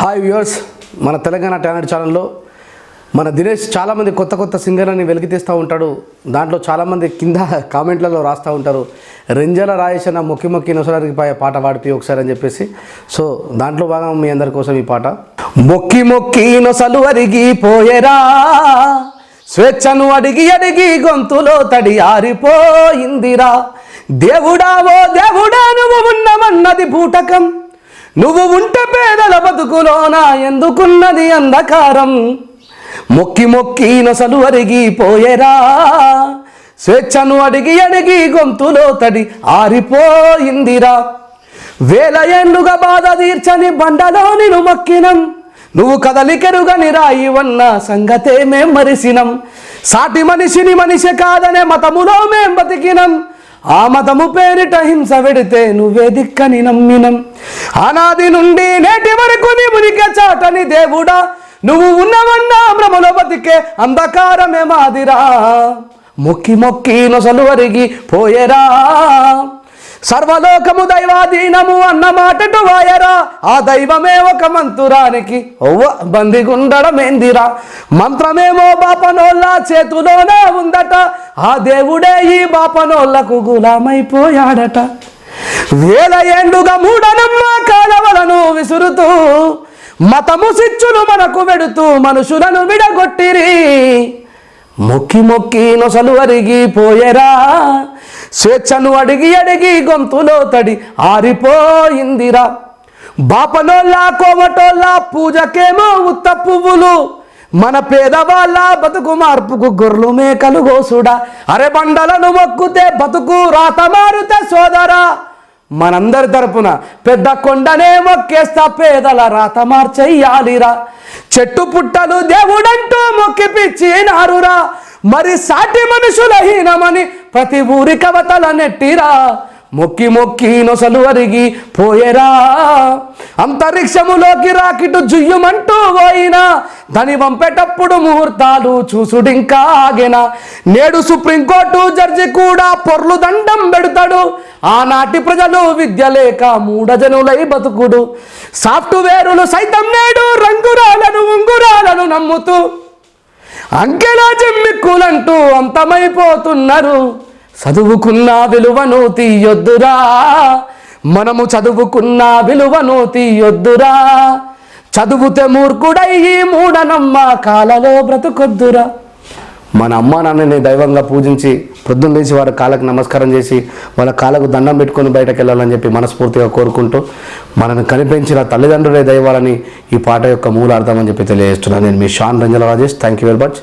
Hi viewers, మన Telangana talent ఛానల్లో మన దినేష్ చాలామంది కొత్త సింగర్లని వెలికితీస్తూ ఉంటాడు. దాంట్లో చాలామంది కింద కామెంట్లలో రాస్తూ ఉంటారు, రెంజల రాయేష్ అన్న మొక్కి నొసలరికి పాట పాడిపి ఒకసారి అని చెప్పేసి. సో దాంట్లో భాగం మీ అందరి కోసం ఈ పాట. మొక్కి నొసలు అరిగి పోయేరా, స్వేచ్ఛను అడిగి గొంతులో తడి ఆరిపోయిందిరా. దేవుడా ఓ దేవుడా, నువ్వు ఉన్నమన్నది బూటకం, నువ్వు ఉంటే పేదల బతుకులోన ఎందుకున్నది అంధకారం. మొక్కి నొసలు అరిగి పోయేరా, స్వేచ్ఛను అడిగి గొంతులో తడి ఆరిపోయిందిరా. వేల ఏళ్ళుగా బాధ తీర్చని బండలో నిన్ను మొక్కినం, నువ్వు కదలికెరుగని రాయివన్న సంగతే మేం మరిసినం. సాటి మనిషిని మనిషి కాదనే మతములో మేం బతికినం, ఆ మతము పేరిట హింస పెడితే నువ్వే దిక్కని నమ్మినం. అనాది నుండి నేటి వరకు నీ మునికే చాటని దేవుడా, నువ్వు ఉన్నవన్నా భ్రమలో బతికే అంధకారమే మాదిరా. మొక్కి నొసలు అరిగి పోయేరా, సర్వలోకము దైవాధీనము అన్న మాటటు వాయరా. ఆ దైవమే ఒక మంతురానికి బందిగుండడమేందిరా. మంత్రమేమో బాపనోళ్ళ చేతిలోనే ఉందట, ఆ దేవుడే ఈ బాపనోళ్లకు గులామైపోయాడట. వేల ఏండుగా మూఢనమ్మకాల వలను విసురుతూ, మతము సిచ్చును మనకు వెడుతూ మనుషులను విడగొట్టిరి. మొక్కి నొసలు అరిగి పోయేరా, స్వేచ్ఛను అడిగి గొంతులో తడి ఆరిపోయిందిరా. బాపనోళ్ళ కోమటోళ్ళ పూజకేమో ఉత్త పువ్వులు, మన పేదవాళ్ళ బతుకు మార్పుకు గొర్రెలు మేకలు గోసుడా. అరే బండలను మొక్కుతే బతుకు రాత మారుతే సోదరా, మనందరి తరపున పెద్ద కొండనే మొక్కేస్తా, పేదల రాత మార్చెయ్యాలిరా. చెట్టు పుట్టలు దేవుడంటూ మొక్కి పిచ్చినారురా, మరి సాటి మనుషుల హీనమని ప్రతి ఊరి కవతల నెట్టిరా. మొక్కి నొసలు అరిగి పోయేరా, అంతరిక్షములోకి రాకిటు జుయ్యమంటూ పోయినా, దాని పంపేటప్పుడు ముహూర్తాలు చూసుడింకా ఆగెనా. నేడు సుప్రీంకోర్టు జడ్జి కూడా పొర్లు దండం పెడతాడు, ఆనాటి ప్రజలు విద్య లేక మూఢజనులై బతుకుడు. సాఫ్ట్వేరులు సైతం నేడు రంగురాలను ఉంగురాలను నమ్ముతూ అంకెలా జిమ్మిక్కులంటూ అంతమైపోతున్నారు. చదువుకున్న విలువను తీయొద్దురా, మనము చదువుకున్న విలువను తీయొద్దురా. చదువుతే మూర్ఖుడై మూఢనమ్మకాలలో బ్రతుకొద్దురా. మన అమ్మ నాన్నని దైవంగా పూజించి పొద్దున్న లేచి వారి కాళ్ళకు నమస్కారం చేసి వాళ్ళ కాళ్ళకు దండం పెట్టుకొని బయటకు వెళ్ళాలని చెప్పి మనస్ఫూర్తిగా కోరుకుంటూ, మనను కనిపించిన తల్లిదండ్రులే దైవాలని ఈ పాట యొక్క మూలార్థం అని చెప్పి తెలియజేస్తున్నాను. నేను మీ Shaan Renjala Rajesh. Thank you very much.